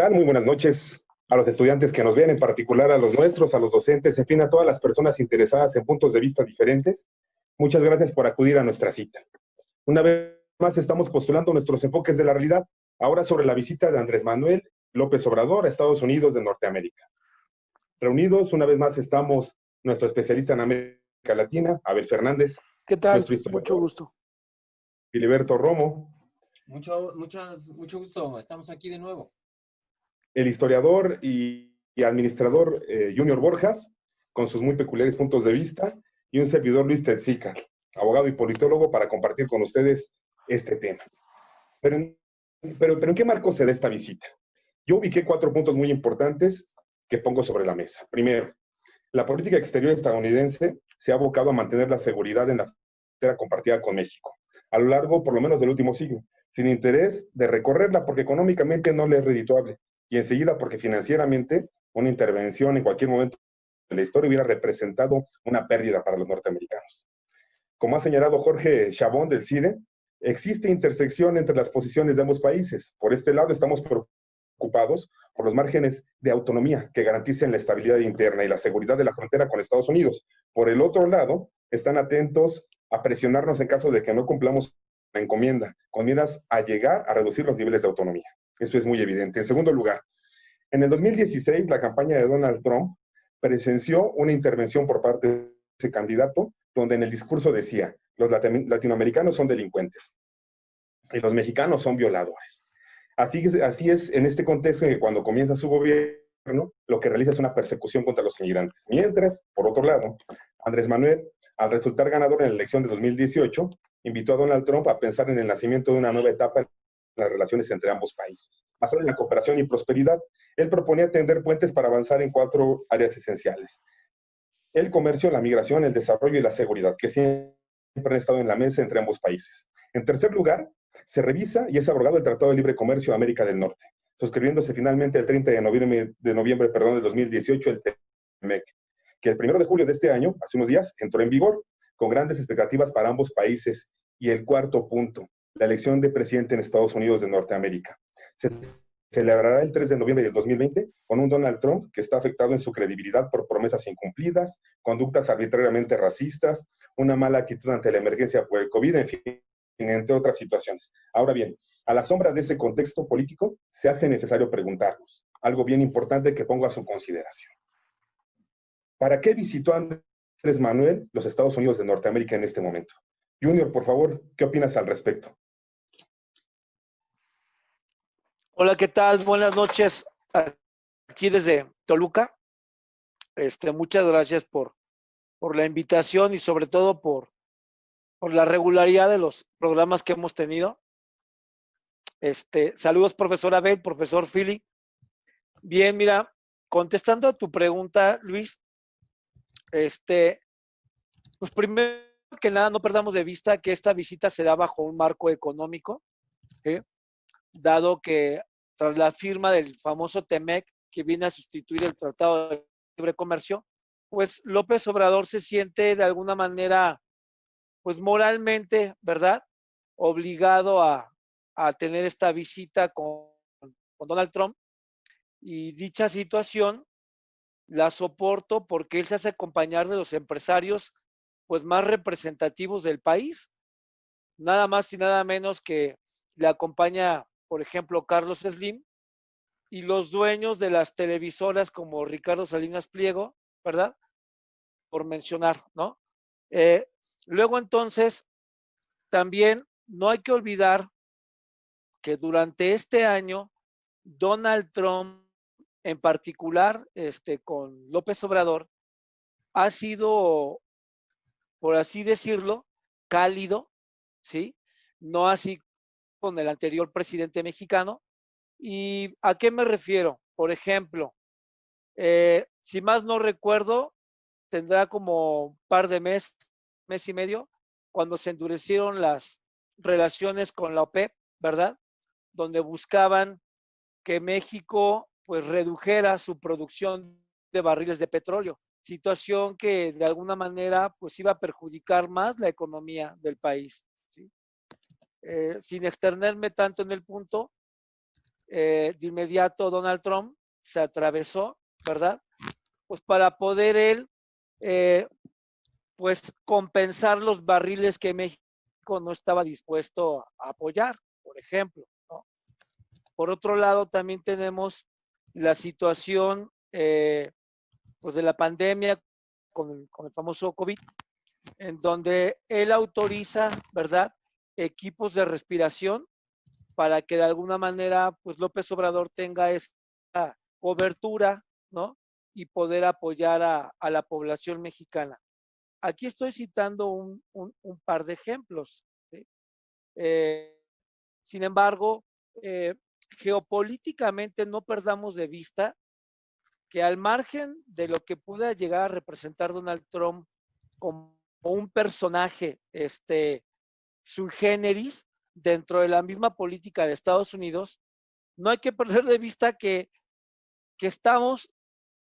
tal? Muy buenas noches a los estudiantes que nos ven, en particular a los nuestros, a los docentes, en fin, a todas las personas interesadas en puntos de vista diferentes. Muchas gracias por acudir a nuestra cita. Una vez más estamos postulando nuestros enfoques de la realidad, ahora sobre la visita de Andrés Manuel López Obrador a Estados Unidos de Norteamérica. Reunidos, una vez más estamos nuestro especialista en América Latina, Abel Fernández. ¿Qué tal? Nuestro historiador, mucho gusto. Filiberto Romo. Mucho gusto, estamos aquí de nuevo. El historiador y administrador Junior Borjas, con sus muy peculiares puntos de vista, y un servidor Luis Tetzica, abogado y politólogo, para compartir con ustedes este tema. Pero ¿en qué marco se da esta visita? Yo ubiqué 4 puntos muy importantes que pongo sobre la mesa. Primero, la política exterior estadounidense se ha abocado a mantener la seguridad en la frontera compartida con México, a lo largo, por lo menos, del último siglo, sin interés de recorrerla porque económicamente no le es redituable, y enseguida porque financieramente una intervención en cualquier momento de la historia hubiera representado una pérdida para los norteamericanos. Como ha señalado Jorge Chabón del CIDE, existe intersección entre las posiciones de ambos países. Por este lado estamos preocupados por los márgenes de autonomía que garanticen la estabilidad interna y la seguridad de la frontera con Estados Unidos. Por el otro lado, están atentos a presionarnos en caso de que no cumplamos la encomienda, con miras a llegar a reducir los niveles de autonomía. Esto es muy evidente. En segundo lugar, en el 2016, la campaña de Donald Trump presenció una intervención por parte de ese candidato, donde en el discurso decía: los latinoamericanos son delincuentes y los mexicanos son violadores. Así es en este contexto en que cuando comienza su gobierno, lo que realiza es una persecución contra los inmigrantes. Mientras, por otro lado, Andrés Manuel, al resultar ganador en la elección de 2018, invitó a Donald Trump a pensar en el nacimiento de una nueva etapa en las relaciones entre ambos países, basada en la cooperación y prosperidad. Él proponía tender puentes para avanzar en 4 áreas esenciales: el comercio, la migración, el desarrollo y la seguridad, que siempre han estado en la mesa entre ambos países. En tercer lugar, se revisa y es abrogado el Tratado de Libre Comercio de América del Norte, suscribiéndose finalmente el 30 de noviembre de 2018 el TEMEC, que el 1 de julio de este año, hace unos días, entró en vigor, con grandes expectativas para ambos países. Y el cuarto punto, la elección de presidente en Estados Unidos de Norteamérica. Se celebrará el 3 de noviembre del 2020 con un Donald Trump que está afectado en su credibilidad por promesas incumplidas, conductas arbitrariamente racistas, una mala actitud ante la emergencia por el COVID, en fin, entre otras situaciones. Ahora bien, a la sombra de ese contexto político, se hace necesario preguntarnos algo bien importante que pongo a su consideración. ¿Para qué visitó Andrés Manuel los Estados Unidos de Norteamérica en este momento? Junior, por favor, ¿qué opinas al respecto? Hola, ¿qué tal? Buenas noches. Aquí desde Toluca. Muchas gracias por la invitación y sobre todo por la regularidad de los programas que hemos tenido. Saludos, profesor Abel, profesor Philly. Bien, mira, contestando a tu pregunta, Luis, pues primero que nada, no perdamos de vista que esta visita se da bajo un marco económico, ¿sí? Dado que tras la firma del famoso TEMEC, que viene a sustituir el Tratado de Libre Comercio, pues López Obrador se siente de alguna manera, pues moralmente, ¿verdad?, obligado a tener esta visita con Donald Trump, y dicha situación la soporto porque él se hace acompañar de los empresarios pues más representativos del país, nada más y nada menos que le acompaña, por ejemplo, Carlos Slim y los dueños de las televisoras como Ricardo Salinas Pliego, ¿verdad? Por mencionar, ¿no? Luego entonces, también no hay que olvidar que durante este año, Donald Trump, en particular, con López Obrador, ha sido, por así decirlo, cálido, ¿sí? No así con el anterior presidente mexicano. ¿Y a qué me refiero? Por ejemplo, si más no recuerdo, tendrá como un par de mes y medio, cuando se endurecieron las relaciones con la OPEP, ¿verdad? Donde buscaban que México pues redujera su producción de barriles de petróleo, situación que de alguna manera pues iba a perjudicar más la economía del país, ¿sí? Sin extenderme tanto en el punto, de inmediato Donald Trump se atravesó, ¿verdad? Pues para poder él, pues compensar los barriles que México no estaba dispuesto a apoyar, por ejemplo, ¿no? Por otro lado, también tenemos la situación pues de la pandemia con el famoso COVID, en donde él autoriza, ¿verdad?, equipos de respiración para que de alguna manera, pues López Obrador tenga esa cobertura, ¿no? Y poder apoyar a la población mexicana. Aquí estoy citando un par de ejemplos, ¿sí? Eh, Sin embargo, eh, geopolíticamente no perdamos de vista que al margen de lo que pueda llegar a representar Donald Trump como un personaje sui generis dentro de la misma política de Estados Unidos, no hay que perder de vista que estamos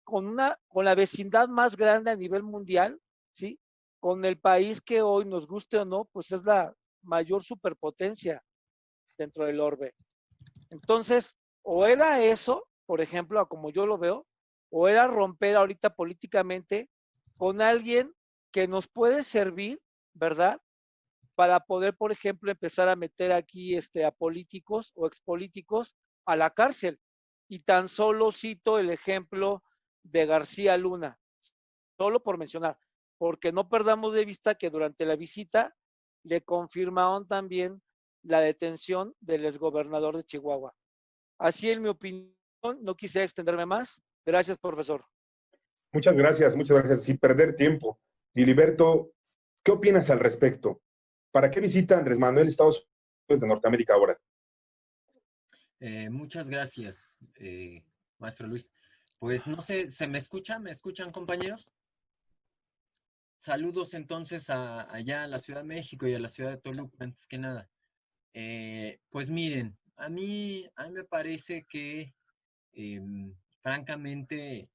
con la vecindad más grande a nivel mundial, ¿sí? Con el país que hoy, nos guste o no, pues es la mayor superpotencia dentro del orbe. Entonces, o era eso, por ejemplo, como yo lo veo, o era romper ahorita políticamente con alguien que nos puede servir, ¿verdad? Para poder, por ejemplo, empezar a meter aquí a políticos o expolíticos a la cárcel. Y tan solo cito el ejemplo de García Luna, solo por mencionar, porque no perdamos de vista que durante la visita le confirmaron también la detención del exgobernador de Chihuahua. Así, en mi opinión, no quise extenderme más. Gracias, profesor. Muchas gracias, muchas gracias. Sin perder tiempo. Filiberto, ¿qué opinas al respecto? ¿Para qué visita Andrés Manuel Estados Unidos de Norteamérica ahora? Muchas gracias, maestro Luis. Pues no sé, ¿se me escucha? ¿Me escuchan, compañeros? Saludos entonces allá a la Ciudad de México y a la ciudad de Toluca, antes que nada. Pues miren, a mí me parece que, francamente,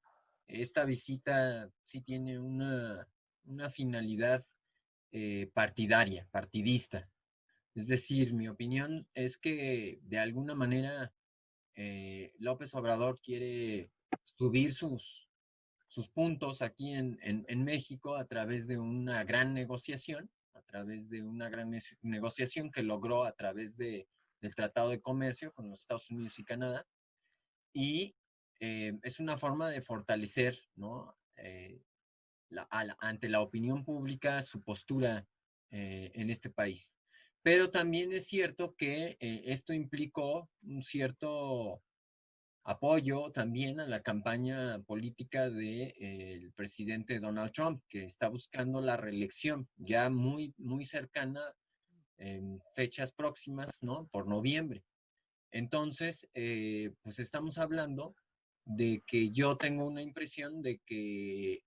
esta visita sí tiene una finalidad partidaria, partidista. Es decir, mi opinión es que de alguna manera López Obrador quiere subir sus puntos aquí en México a través de una gran negociación, que logró a través del Tratado de Comercio con los Estados Unidos y Canadá. Y es una forma de fortalecer, ¿no? Ante la opinión pública su postura en este país. Pero también es cierto que esto implicó un cierto apoyo también a la campaña política del presidente Donald Trump, que está buscando la reelección ya muy, muy cercana en fechas próximas, ¿no? Por noviembre. Entonces, pues estamos hablando de que yo tengo una impresión de que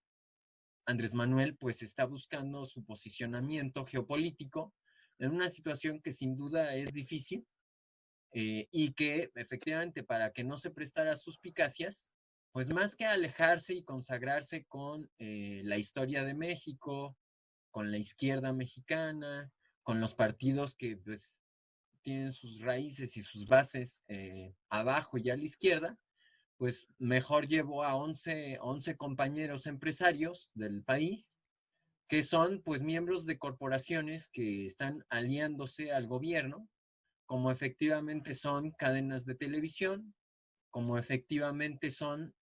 Andrés Manuel pues está buscando su posicionamiento geopolítico en una situación que sin duda es difícil, y que efectivamente para que no se prestara suspicacias, pues más que alejarse y consagrarse con la historia de México, con la izquierda mexicana, con los partidos que pues tienen sus raíces y sus bases abajo y a la izquierda, pues mejor llevo a 11 compañeros empresarios del país que son pues miembros de corporaciones que están aliándose al gobierno, como efectivamente son cadenas de televisión, como efectivamente son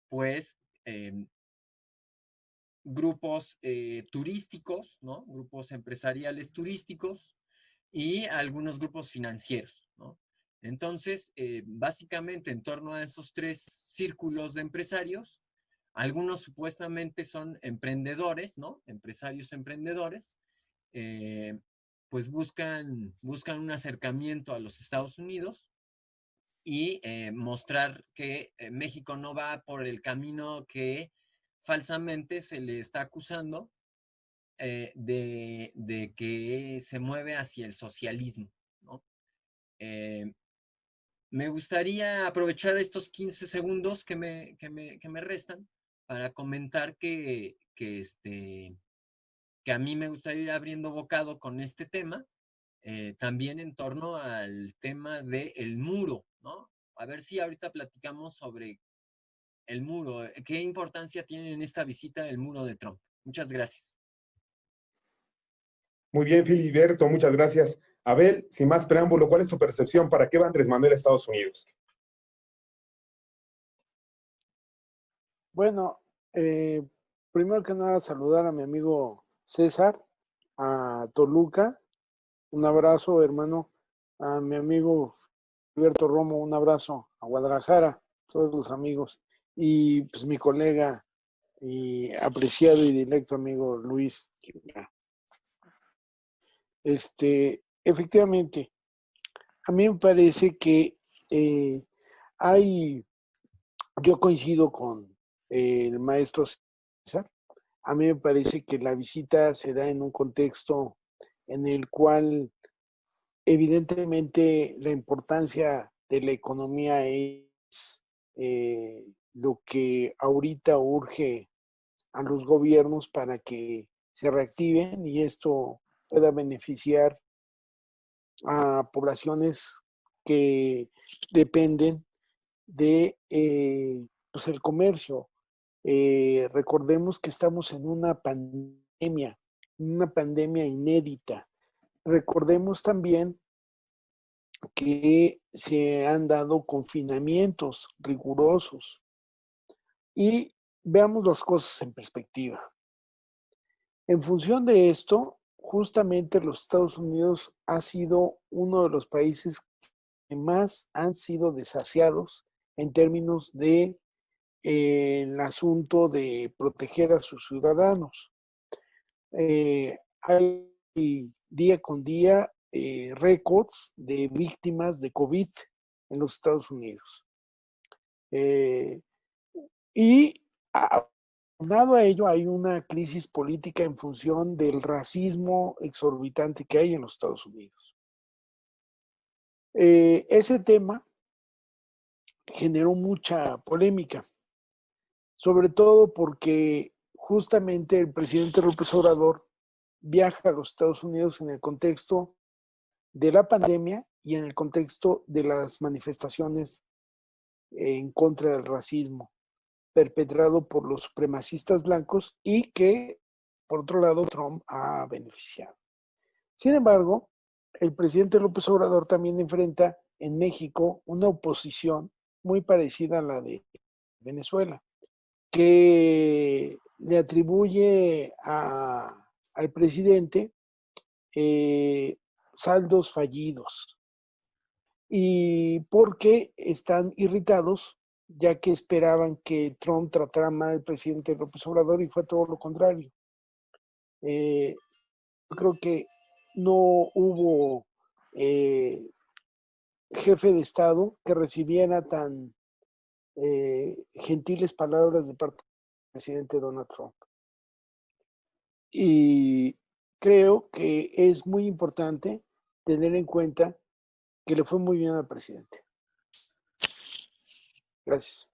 pues eh, grupos turísticos, ¿no? Grupos empresariales turísticos y algunos grupos financieros, ¿no? Entonces, básicamente en torno a esos tres círculos de empresarios, algunos supuestamente son emprendedores, ¿no? Empresarios emprendedores, eh, pues buscan un acercamiento a los Estados Unidos y mostrar que México no va por el camino que falsamente se le está acusando de que se mueve hacia el socialismo, ¿no? Eh, Me gustaría aprovechar estos 15 segundos que me restan para comentar que a mí me gustaría ir abriendo bocado con este tema, también en torno al tema del muro, ¿no? A ver si ahorita platicamos sobre el muro. ¿Qué importancia tiene en esta visita el muro de Trump? Muchas gracias. Muy bien, Filiberto, muchas gracias. Abel, sin más preámbulo, ¿cuál es tu percepción? ¿Para qué va Andrés Manuel a Estados Unidos? Bueno, primero que nada saludar a mi amigo César, a Toluca, un abrazo, hermano, a mi amigo Alberto Romo, un abrazo, a Guadalajara, todos los amigos, y pues mi colega y apreciado y directo amigo Luis. Efectivamente, a mí me parece que hay, yo coincido con el maestro César, a mí me parece que la visita se da en un contexto en el cual evidentemente la importancia de la economía es lo que ahorita urge a los gobiernos para que se reactiven y esto pueda beneficiar a poblaciones que dependen de pues el comercio. Recordemos que estamos en una pandemia inédita. Recordemos también que se han dado confinamientos rigurosos y veamos las cosas en perspectiva. En función de esto, justamente los Estados Unidos ha sido uno de los países que más han sido desasiados en términos de el asunto de proteger a sus ciudadanos. Hay día con día récords de víctimas de COVID en los Estados Unidos. Y aunado a ello hay una crisis política en función del racismo exorbitante que hay en los Estados Unidos. Ese tema generó mucha polémica, sobre todo porque justamente el presidente López Obrador viaja a los Estados Unidos en el contexto de la pandemia y en el contexto de las manifestaciones en contra del racismo perpetrado por los supremacistas blancos y que, por otro lado, Trump ha beneficiado. Sin embargo, el presidente López Obrador también enfrenta en México una oposición muy parecida a la de Venezuela, que le atribuye al presidente saldos fallidos y porque están irritados ya que esperaban que Trump tratara mal al presidente López Obrador y fue todo lo contrario. Yo creo que no hubo jefe de Estado que recibiera tan gentiles palabras de parte del presidente Donald Trump. Y creo que es muy importante tener en cuenta que le fue muy bien al presidente. Gracias.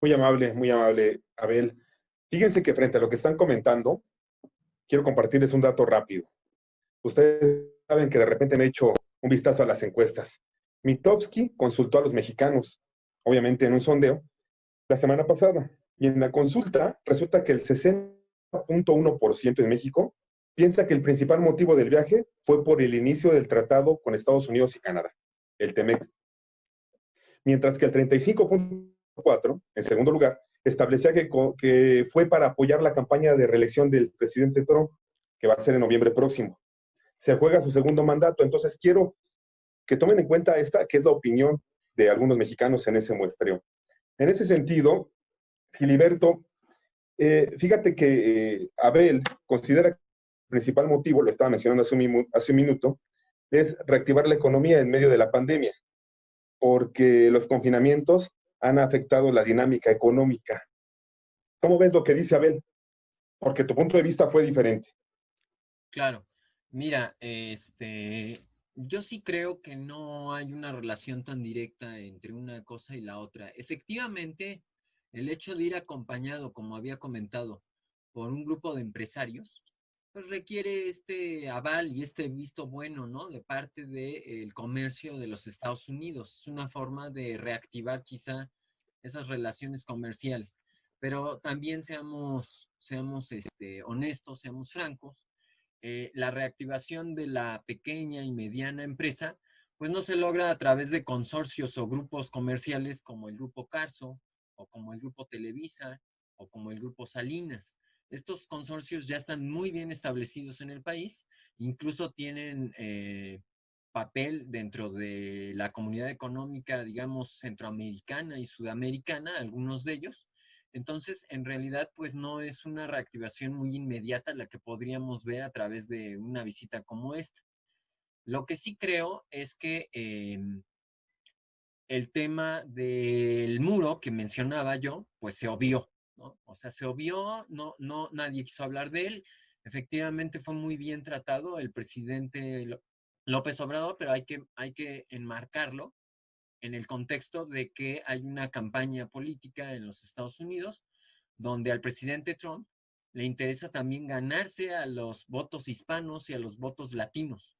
Muy amable, Abel. Fíjense que frente a lo que están comentando, quiero compartirles un dato rápido. Ustedes saben que de repente me he hecho un vistazo a las encuestas. Mitofsky consultó a los mexicanos, obviamente en un sondeo, la semana pasada. Y en la consulta resulta que el 60.1% en México piensa que el principal motivo del viaje fue por el inicio del tratado con Estados Unidos y Canadá, el TEMEC. Mientras que el 35.4%, en segundo lugar, establecía que fue para apoyar la campaña de reelección del presidente Trump, que va a ser en noviembre próximo. Se juega su segundo mandato, entonces quiero que tomen en cuenta esta, que es la opinión de algunos mexicanos en ese muestreo. En ese sentido, Filiberto, fíjate que Abel considera que el principal motivo, lo estaba mencionando hace un minuto, es reactivar la economía en medio de la pandemia, porque los confinamientos han afectado la dinámica económica. ¿Cómo ves lo que dice Abel? Porque tu punto de vista fue diferente. Claro, mira, yo sí creo que no hay una relación tan directa entre una cosa y la otra. Efectivamente, el hecho de ir acompañado, como había comentado, por un grupo de empresarios, pues requiere este aval y este visto bueno, ¿no? De parte del comercio de los Estados Unidos. Es una forma de reactivar quizá esas relaciones comerciales. Pero también seamos honestos, seamos francos. La reactivación de la pequeña y mediana empresa, pues no se logra a través de consorcios o grupos comerciales como el Grupo Carso, o como el Grupo Televisa, o como el Grupo Salinas. Estos consorcios ya están muy bien establecidos en el país, incluso tienen papel dentro de la comunidad económica, digamos, centroamericana y sudamericana, algunos de ellos. Entonces, en realidad, pues no es una reactivación muy inmediata la que podríamos ver a través de una visita como esta. Lo que sí creo es que el tema del muro que mencionaba yo, pues se obvió, ¿no? O sea, se obvió, nadie quiso hablar de él. Efectivamente fue muy bien tratado el presidente López Obrador, pero hay que enmarcarlo en el contexto de que hay una campaña política en los Estados Unidos donde al presidente Trump le interesa también ganarse a los votos hispanos y a los votos latinos.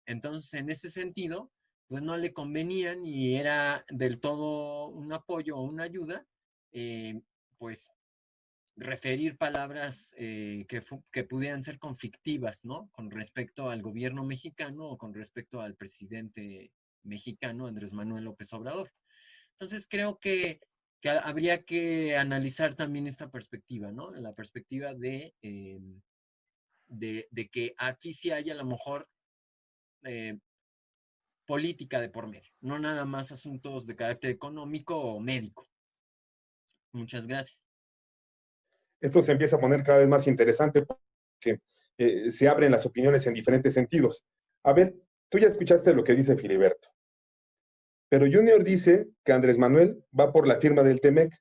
Entonces, en ese sentido, pues no le convenía ni era del todo un apoyo o una ayuda, pues referir palabras que pudieran ser conflictivas, ¿no? Con respecto al gobierno mexicano o con respecto al presidente mexicano, Andrés Manuel López Obrador. Entonces, creo que habría que analizar también esta perspectiva, ¿no? La perspectiva de que aquí sí hay a lo mejor política de por medio, no nada más asuntos de carácter económico o médico. Muchas gracias. Esto se empieza a poner cada vez más interesante porque se abren las opiniones en diferentes sentidos. A ver, tú ya escuchaste lo que dice Filiberto, pero Junior dice que Andrés Manuel va por la firma del TEMEC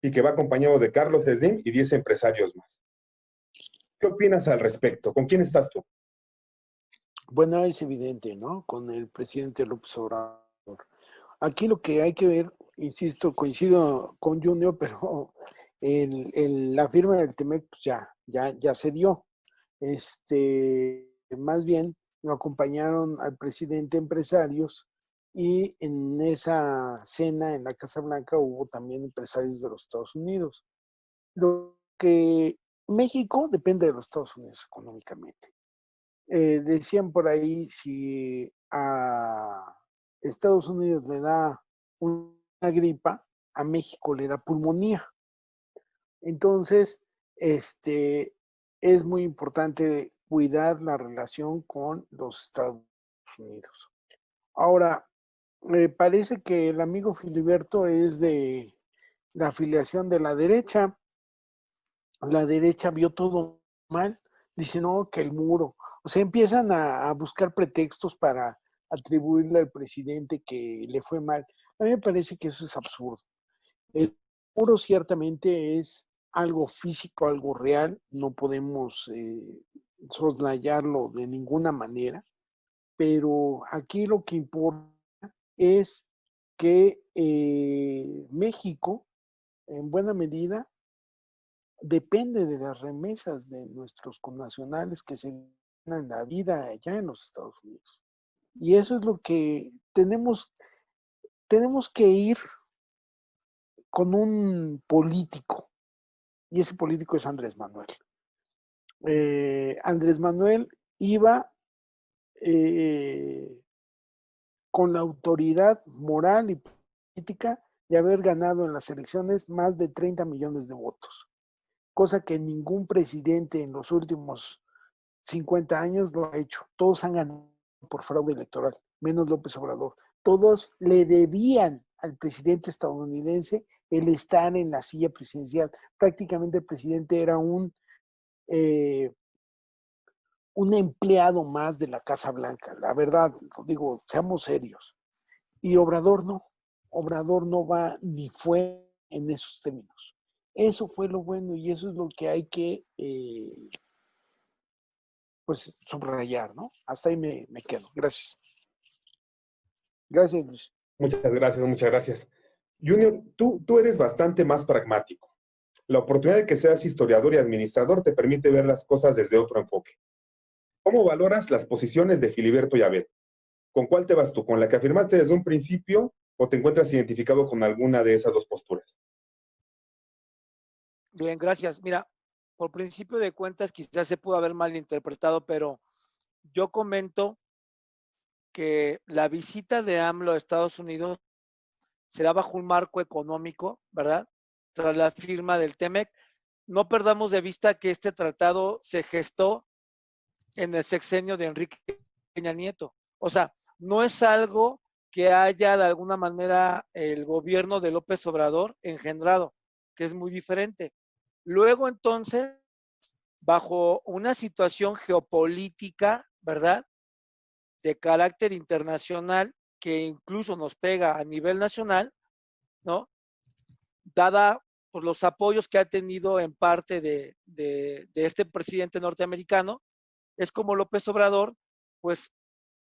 y que va acompañado de Carlos Slim y 10 empresarios más. ¿Qué opinas al respecto? ¿Con quién estás tú? Bueno, es evidente, ¿no? Con el presidente López Obrador. Aquí lo que hay que ver, insisto, coincido con Junior, pero la firma del TEMEC pues ya se dio. Más bien lo acompañaron al presidente empresarios y en esa cena en la Casa Blanca hubo también empresarios de los Estados Unidos. Lo que México depende de los Estados Unidos económicamente. Decían por ahí, si a Estados Unidos le da una gripa, a México le da pulmonía. Entonces, es muy importante cuidar la relación con los Estados Unidos. Ahora, parece que el amigo Filiberto es de la afiliación de la derecha. La derecha vio todo mal, dice, no, que el muro. O sea, empiezan a buscar pretextos para atribuirle al presidente que le fue mal. A mí me parece que eso es absurdo. El muro ciertamente es algo físico, algo real, no podemos soslayarlo de ninguna manera, pero aquí lo que importa es que México, en buena medida, depende de las remesas de nuestros connacionales que se ganan la vida allá en los Estados Unidos. Y eso es lo que tenemos que ir con un político, y ese político es Andrés Manuel. Andrés Manuel iba con la autoridad moral y política de haber ganado en las elecciones más de 30 millones de votos, cosa que ningún presidente en los últimos 50 años lo ha hecho. Todos han ganado por fraude electoral, menos López Obrador. Todos le debían al presidente estadounidense el estar en la silla presidencial. Prácticamente el presidente era un empleado más de la Casa Blanca. La verdad, digo, seamos serios. Y Obrador no va ni fue en esos términos. Eso fue lo bueno y eso es lo que hay que pues subrayar, ¿no? Hasta ahí me quedo. Gracias. Gracias, Luis. Muchas gracias, muchas gracias. Junior, tú eres bastante más pragmático. La oportunidad de que seas historiador y administrador te permite ver las cosas desde otro enfoque. ¿Cómo valoras las posiciones de Filiberto y Abel? ¿Con cuál te vas tú? ¿Con la que afirmaste desde un principio o te encuentras identificado con alguna de esas dos posturas? Bien, gracias. Mira, por principio de cuentas quizás se pudo haber malinterpretado, pero yo comento que la visita de AMLO a Estados Unidos será bajo un marco económico, ¿verdad? Tras la firma del TEMEC. No perdamos de vista que este tratado se gestó en el sexenio de Enrique Peña Nieto. O sea, no es algo que haya de alguna manera el gobierno de López Obrador engendrado, que es muy diferente. Luego entonces, bajo una situación geopolítica, ¿verdad? De carácter internacional, que incluso nos pega a nivel nacional, ¿no? Dada por los apoyos que ha tenido en parte de este presidente norteamericano, es como López Obrador, pues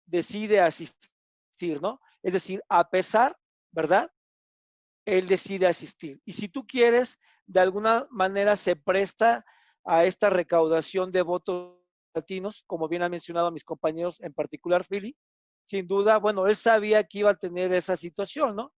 decide asistir, ¿no? Es decir, a pesar, ¿verdad? Él decide asistir. Y si tú quieres, de alguna manera se presta a esta recaudación de votos latinos, como bien han mencionado mis compañeros, en particular Philly. Sin duda, bueno, él sabía que iba a tener esa situación, ¿no?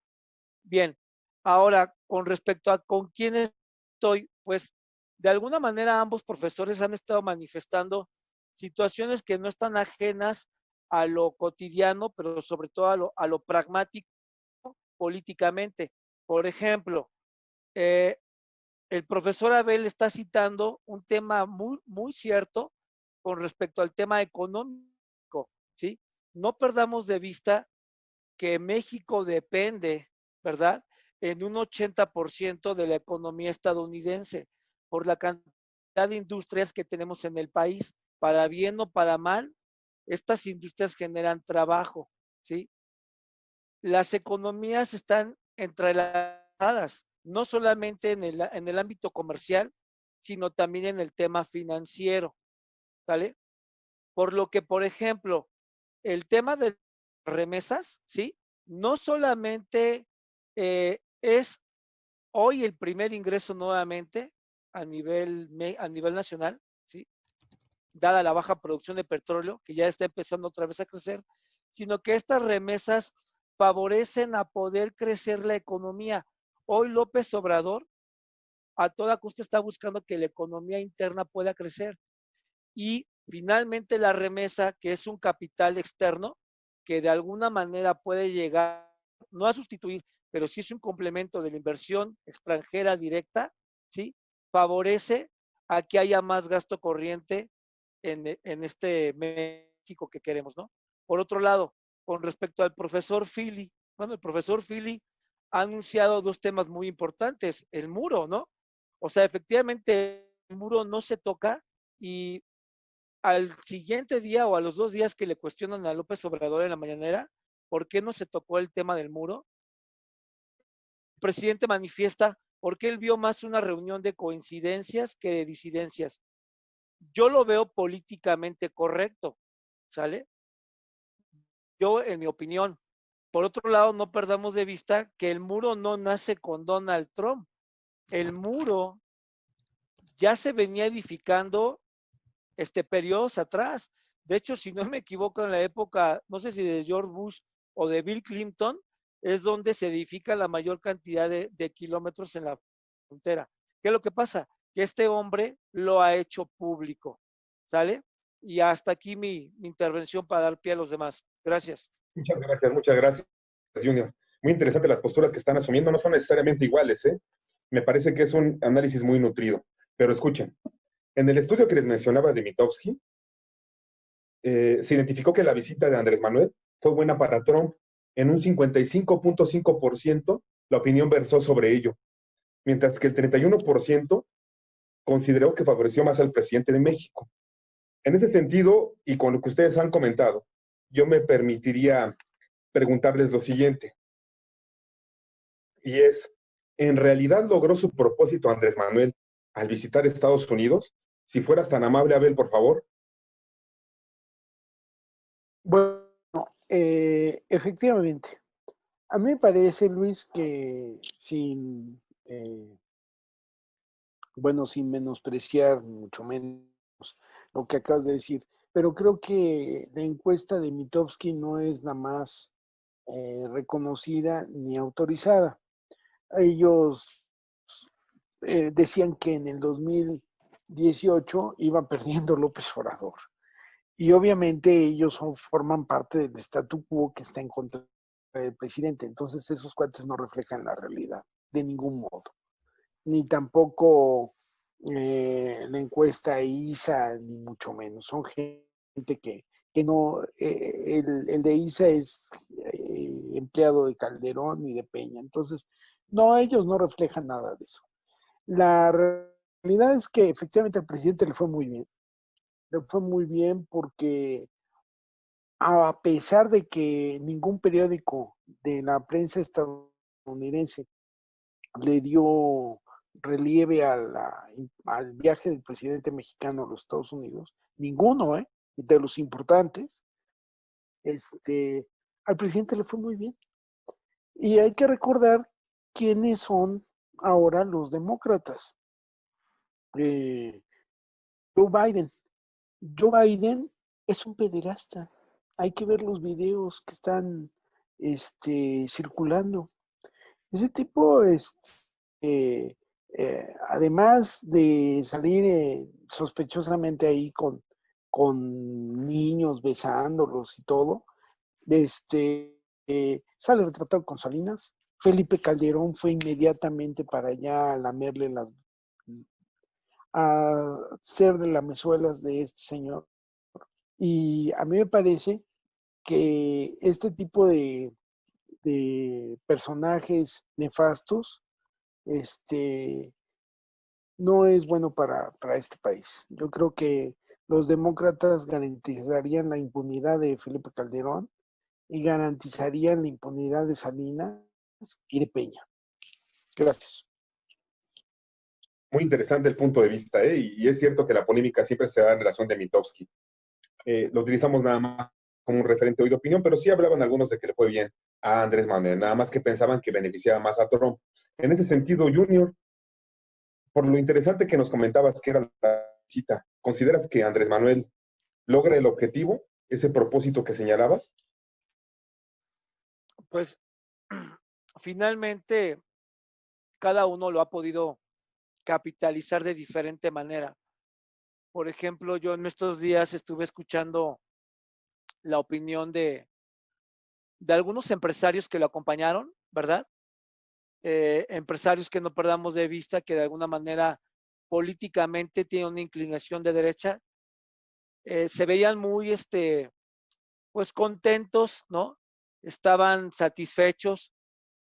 Bien, ahora, con respecto a con quién estoy, pues de alguna manera ambos profesores han estado manifestando situaciones que no están ajenas a lo cotidiano, pero sobre todo a lo pragmático políticamente. Por ejemplo, eh, el profesor Abel está citando un tema muy cierto con respecto al tema económico, ¿sí? No perdamos de vista que México depende, ¿verdad? En un 80% de la economía estadounidense por la cantidad de industrias que tenemos en el país. Para bien o para mal, estas industrias generan trabajo, ¿sí? Las economías están entrelazadas, no solamente en el ámbito comercial, sino también en el tema financiero, ¿vale? Por lo que, por ejemplo, el tema de remesas, ¿sí? No solamente es hoy el primer ingreso nuevamente a nivel nacional, ¿sí? Dada la baja producción de petróleo, que ya está empezando otra vez a crecer, sino que estas remesas favorecen a poder crecer la economía. Hoy López Obrador a toda costa está buscando que la economía interna pueda crecer y finalmente la remesa, que es un capital externo, que de alguna manera puede llegar, no a sustituir, pero sí es un complemento de la inversión extranjera directa, ¿sí? Favorece a que haya más gasto corriente en este México que queremos, ¿no? Por otro lado, con respecto al profesor Philly, bueno, el profesor Philly ha anunciado dos temas muy importantes, el muro, ¿no? O sea, efectivamente el muro no se toca y al siguiente día o a los 2 días que le cuestionan a López Obrador en la mañanera, ¿por qué no se tocó el tema del muro? El presidente manifiesta porque él vio más una reunión de coincidencias que de disidencias. Yo lo veo políticamente correcto, ¿sale? Yo, en mi opinión. Por otro lado, no perdamos de vista que el muro no nace con Donald Trump. El muro ya se venía edificando periodos atrás. De hecho, si no me equivoco, en la época, no sé si de George Bush o de Bill Clinton, es donde se edifica la mayor cantidad de kilómetros en la frontera. ¿Qué es lo que pasa? Que este hombre lo ha hecho público, ¿sale? Y hasta aquí mi intervención para dar pie a los demás. Gracias. Muchas gracias, Junior. Muy interesante las posturas que están asumiendo, no son necesariamente iguales, ¿eh? Me parece que es un análisis muy nutrido. Pero escuchen, en el estudio que les mencionaba de Mitofsky, se identificó que la visita de Andrés Manuel fue buena para Trump. En un 55.5% la opinión versó sobre ello, mientras que el 31% consideró que favoreció más al presidente de México. En ese sentido, y con lo que ustedes han comentado, yo me permitiría preguntarles lo siguiente, y es, ¿en realidad logró su propósito Andrés Manuel al visitar Estados Unidos? Si fueras tan amable, Abel, por favor. Bueno, efectivamente. A mí me parece, Luis, que sin Bueno, sin menospreciar, mucho menos lo que acabas de decir, pero creo que la encuesta de Mitofsky no es nada más reconocida ni autorizada. Ellos decían que en el 2018 iba perdiendo López Obrador. Y obviamente ellos forman parte del statu quo que está en contra del presidente. Entonces esos cuates no reflejan la realidad de ningún modo. Ni tampoco la encuesta ISA, ni mucho menos. Son gente que no, el de ISA es empleado de Calderón y de Peña. Entonces, no, ellos no reflejan nada de eso. La realidad es que efectivamente al presidente le fue muy bien. Le fue muy bien porque a pesar de que ningún periódico de la prensa estadounidense le dio relieve al viaje del presidente mexicano a los Estados Unidos, ninguno, de los importantes, al presidente le fue muy bien. Y hay que recordar quiénes son ahora los demócratas. Joe Biden. Joe Biden es un pederasta. Hay que ver los videos que están circulando. Ese tipo, además de salir sospechosamente ahí con niños besándolos y todo, sale retratado con Salinas. Felipe Calderón fue inmediatamente para allá a lamerle a ser de lamezuelas de este señor. Y a mí me parece que este tipo de personajes nefastos, no es bueno para este país. Yo creo que los demócratas garantizarían la impunidad de Felipe Calderón y garantizarían la impunidad de Salinas y de Peña. Gracias. Muy interesante el punto de vista, ¿eh? Y es cierto que la polémica siempre se da en relación de Mitofsky. Lo utilizamos nada más como un referente hoy de opinión, pero sí hablaban algunos de que le fue bien a Andrés Manuel, nada más que pensaban que beneficiaba más a Trump. En ese sentido, Junior, por lo interesante que nos comentabas que era la cita, ¿consideras que Andrés Manuel logra el objetivo, ese propósito que señalabas? Pues finalmente cada uno lo ha podido capitalizar de diferente manera. Por ejemplo, yo en estos días estuve escuchando la opinión de algunos empresarios que lo acompañaron, ¿verdad? Empresarios que no perdamos de vista que de alguna manera políticamente tienen una inclinación de derecha, se veían muy, pues contentos, ¿no? Estaban satisfechos,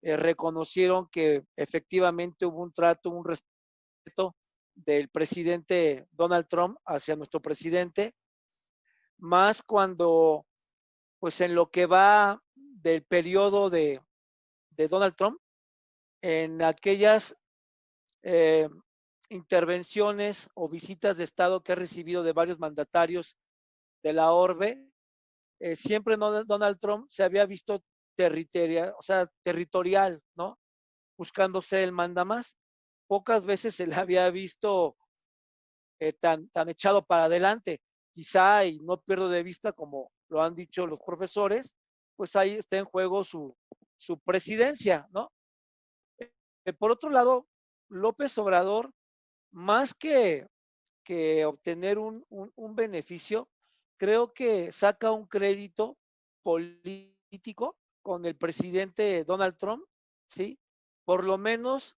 reconocieron que efectivamente hubo un trato, un respeto del presidente Donald Trump hacia nuestro presidente, más cuando, pues en lo que va del periodo de Donald Trump, en aquellas eh, intervenciones o visitas de Estado que ha recibido de varios mandatarios de la orbe, siempre Donald Trump se había visto territorial, o sea, territorial, ¿no? Buscando ser el mandamás. Pocas veces se le había visto tan echado para adelante. Quizá, y no pierdo de vista, como lo han dicho los profesores, pues ahí está en juego su presidencia, ¿no? Por otro lado, López Obrador, más que obtener un beneficio, creo que saca un crédito político con el presidente Donald Trump, ¿sí? Por lo menos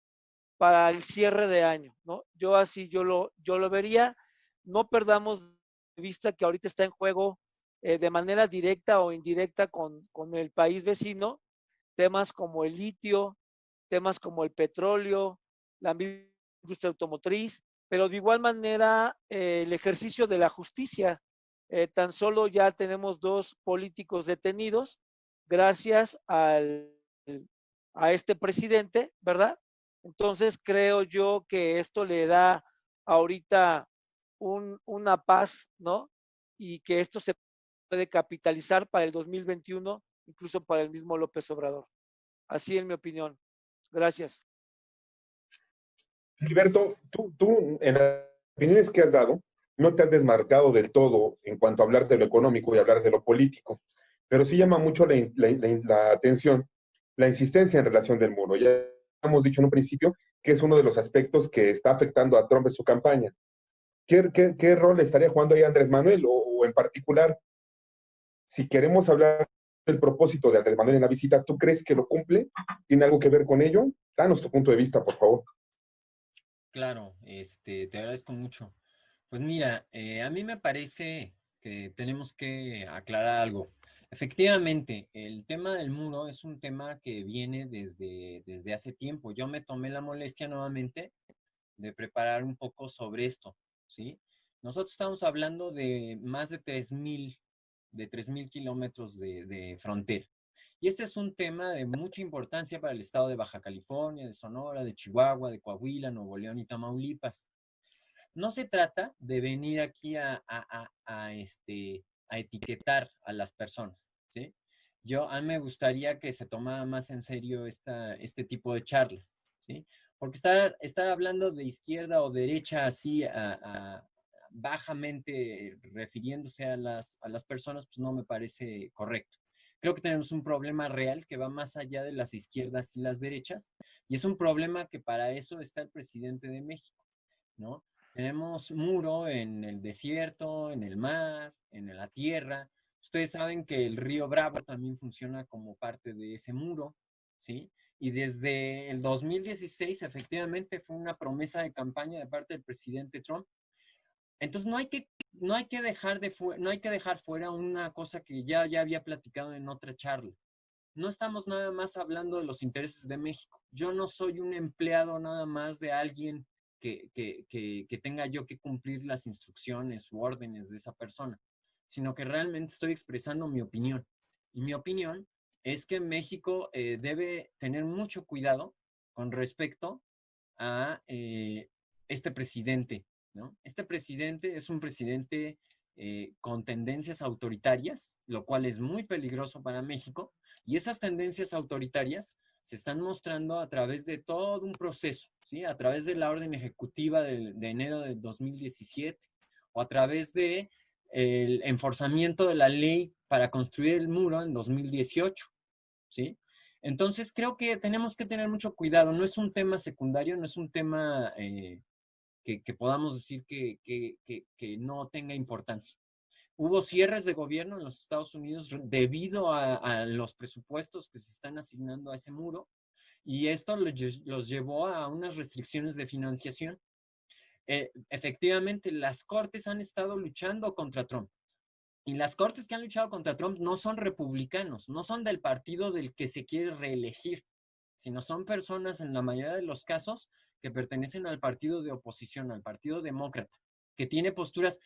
para el cierre de año, ¿no? Yo así, yo lo vería. No perdamos de vista que ahorita está en juego de manera directa o indirecta con el país vecino, temas como el litio, temas como el petróleo, la industria automotriz, pero de igual manera el ejercicio de la justicia. Tan solo ya tenemos 2 políticos detenidos gracias a este presidente, ¿verdad? Entonces creo yo que esto le da ahorita una paz, ¿no? Y que esto se puede capitalizar para el 2021, incluso para el mismo López Obrador. Así en mi opinión. Gracias. Gilberto, tú en las opiniones que has dado, no te has desmarcado del todo en cuanto a hablar de lo económico y hablar de lo político, pero sí llama mucho la atención la insistencia en relación del muro. Ya hemos dicho en un principio que es uno de los aspectos que está afectando a Trump en su campaña. ¿Qué rol estaría jugando ahí Andrés Manuel? O en particular, si queremos hablar del propósito de Andrés Manuel en la visita, ¿tú crees que lo cumple? ¿Tiene algo que ver con ello? Danos tu punto de vista, por favor. Claro, te agradezco mucho. Pues mira, a mí me parece que tenemos que aclarar algo. Efectivamente, el tema del muro es un tema que viene desde hace tiempo. Yo me tomé la molestia nuevamente de preparar un poco sobre esto, ¿sí? Nosotros estamos hablando de más de 3,000 kilómetros de frontera. Y este es un tema de mucha importancia para el estado de Baja California, de Sonora, de Chihuahua, de Coahuila, Nuevo León y Tamaulipas. No se trata de venir aquí a etiquetar a las personas, ¿sí? A mí me gustaría que se tomara más en serio este tipo de charlas, ¿sí? Porque estar hablando de izquierda o derecha así bajamente refiriéndose a las personas, pues no me parece correcto. Creo que tenemos un problema real que va más allá de las izquierdas y las derechas, y es un problema que para eso está el presidente de México, ¿no? Tenemos muro en el desierto, en el mar, en la tierra. Ustedes saben que el río Bravo también funciona como parte de ese muro, ¿sí? Y desde el 2016, efectivamente, fue una promesa de campaña de parte del presidente Trump. Entonces, no hay que dejar fuera una cosa que ya había platicado en otra charla. No estamos nada más hablando de los intereses de México. Yo no soy un empleado nada más de alguien que tenga yo que cumplir las instrucciones u órdenes de esa persona, sino que realmente estoy expresando mi opinión. Y mi opinión es que México debe tener mucho cuidado con respecto a este presidente, ¿no? Este presidente es un presidente con tendencias autoritarias, lo cual es muy peligroso para México, y esas tendencias autoritarias se están mostrando a través de todo un proceso, ¿sí? A través de la orden ejecutiva de enero de 2017 o a través de el enforzamiento de la ley para construir el muro en 2018, ¿sí? Entonces creo que tenemos que tener mucho cuidado. No es un tema secundario, no es un tema que podamos decir que no tenga importancia. Hubo cierres de gobierno en los Estados Unidos debido a los presupuestos que se están asignando a ese muro, y esto los llevó a unas restricciones de financiación. Efectivamente, las cortes han estado luchando contra Trump. Y las cortes que han luchado contra Trump no son republicanos, no son del partido del que se quiere reelegir, sino son personas en la mayoría de los casos que pertenecen al partido de oposición, al partido demócrata, que tiene posturas,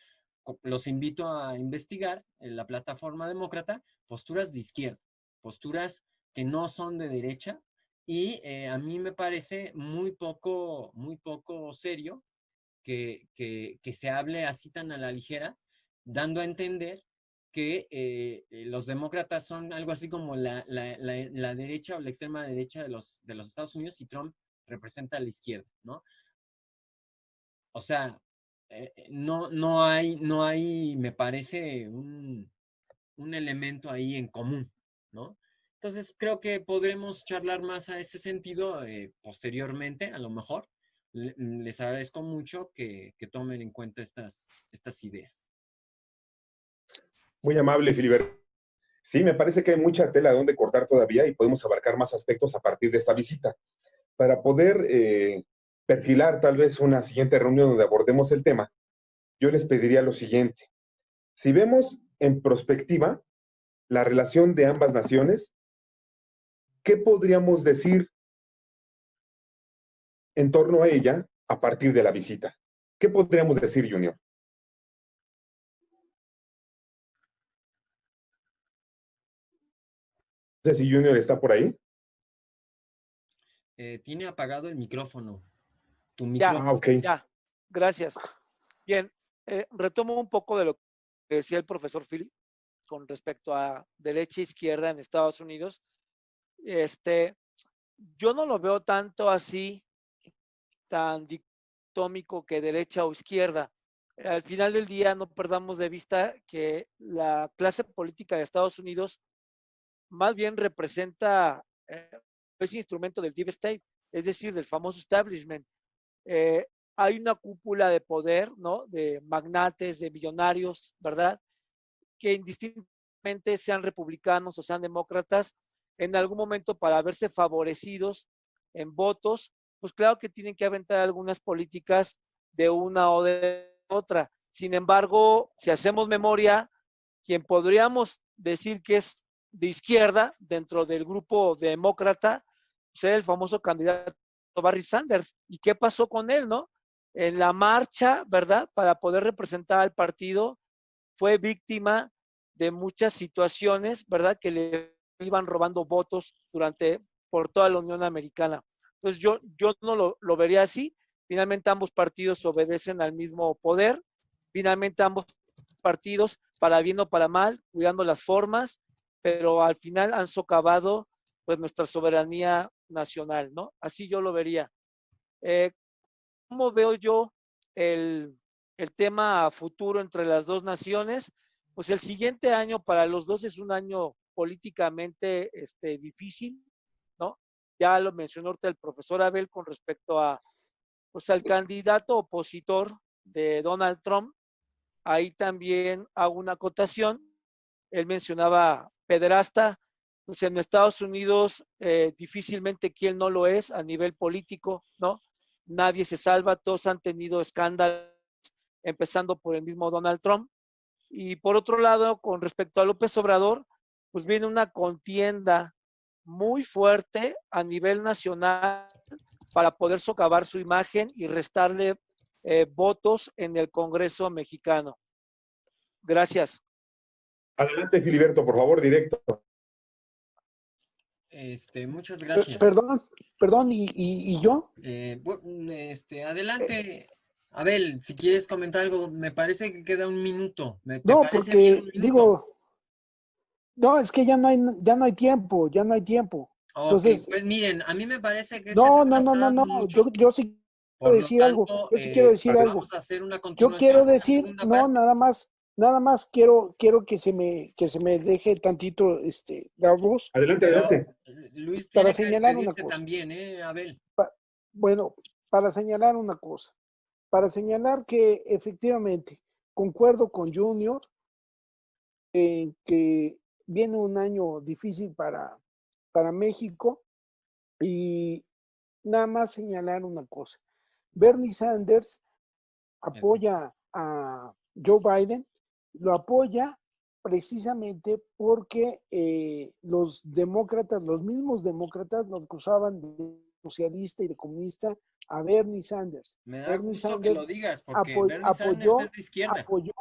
los invito a investigar en la plataforma demócrata, posturas de izquierda, posturas que no son de derecha, y a mí me parece muy poco serio que se hable así tan a la ligera, dando a entender que los demócratas son algo así como la derecha o la extrema derecha de los Estados Unidos, y Trump representa a la izquierda, ¿no? O sea, no hay, me parece, un elemento ahí en común, ¿no? Entonces creo que podremos charlar más a ese sentido posteriormente, a lo mejor. Les agradezco mucho que tomen en cuenta estas ideas. Muy amable, Filiberto. Sí, me parece que hay mucha tela de donde cortar todavía y podemos abarcar más aspectos a partir de esta visita. Para poder perfilar tal vez una siguiente reunión donde abordemos el tema, yo les pediría lo siguiente. Si vemos en perspectiva la relación de ambas naciones, ¿qué podríamos decir en torno a ella a partir de la visita? ¿Qué podríamos decir, Junior? No sé si Junior está por ahí. Tiene apagado el micrófono. Tu Ya, micrófono. Ok. ya. Gracias. Bien, retomo un poco de lo que decía el profesor Phil con respecto a derecha e izquierda en Estados Unidos. Yo no lo veo tanto así tan dicotómico que derecha o izquierda. Al final del día no perdamos de vista que la clase política de Estados Unidos más bien representa ese instrumento del deep state, es decir, del famoso establishment. Eh, Hay una cúpula de poder, ¿no? De magnates, de millonarios, ¿verdad? Que indistintamente sean republicanos o sean demócratas, en algún momento para verse favorecidos en votos, pues claro que tienen que aventar algunas políticas de una o de otra. Sin embargo, si hacemos memoria, quien podríamos decir que es de izquierda dentro del grupo demócrata, pues era el famoso candidato Barry Sanders. ¿Y qué pasó con él, no? En la marcha, ¿verdad? Para poder representar al partido, fue víctima de muchas situaciones, ¿verdad? Que le iban robando votos por toda la Unión Americana. Entonces yo no lo vería así. Finalmente ambos partidos obedecen al mismo poder. Finalmente ambos partidos, para bien o para mal, cuidando las formas, pero al final han socavado pues nuestra soberanía nacional, ¿no? Así yo lo vería. ¿Cómo veo yo el, el tema futuro entre las dos naciones? Pues el siguiente año para los dos es un año políticamente difícil, ¿no? Ya lo mencionó ahorita el profesor Abel con respecto pues, al candidato opositor de Donald Trump. Ahí también hago una acotación. Él mencionaba pederasta. Pues en Estados Unidos difícilmente quien no lo es a nivel político, ¿no? Nadie se salva, todos han tenido escándalos, empezando por el mismo Donald Trump. Y por otro lado, con respecto a López Obrador, pues viene una contienda muy fuerte a nivel nacional para poder socavar su imagen y restarle votos en el Congreso mexicano. Gracias. Adelante, Filiberto, por favor, directo. Muchas gracias. Perdón, ¿y yo? Adelante, Abel, si quieres comentar algo, me parece que queda un minuto. No, parece bien porque un minuto? no, es que ya no hay tiempo. Entonces, pues miren, a mí me parece que no, tema está dando no, mucho. yo sí quiero Por lo decir algo. tanto, Yo sí quiero decir algo. vamos a hacer una Yo continuación, quiero una decir, segunda no, parte. nada más quiero que se me deje tantito la voz Adelante, Pero adelante. Luis para tiene que señalar una despedirse cosa. también, Abel. Bueno, para señalar una cosa. Para señalar que efectivamente concuerdo con Junior en que viene un año difícil para México y nada más señalar una cosa. Bernie Sanders apoya a Joe Biden, lo apoya precisamente porque los mismos demócratas lo acusaban de socialista y de comunista a Bernie Sanders. Me da Bernie gusto que lo Sanders digas, porque Bernie Sanders es de izquierda. apoyó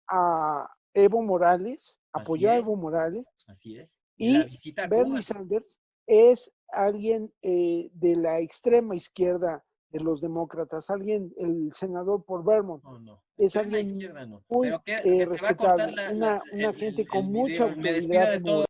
a Evo Morales, Así es. Y la visita a Bernie Cuba. Sanders es alguien de la extrema izquierda de los demócratas, el senador por Vermont. No. Es Extrema alguien izquierda no. muy Pero que se va a cortar respetable, una gente con mucha video. Me despido autoridad de todos.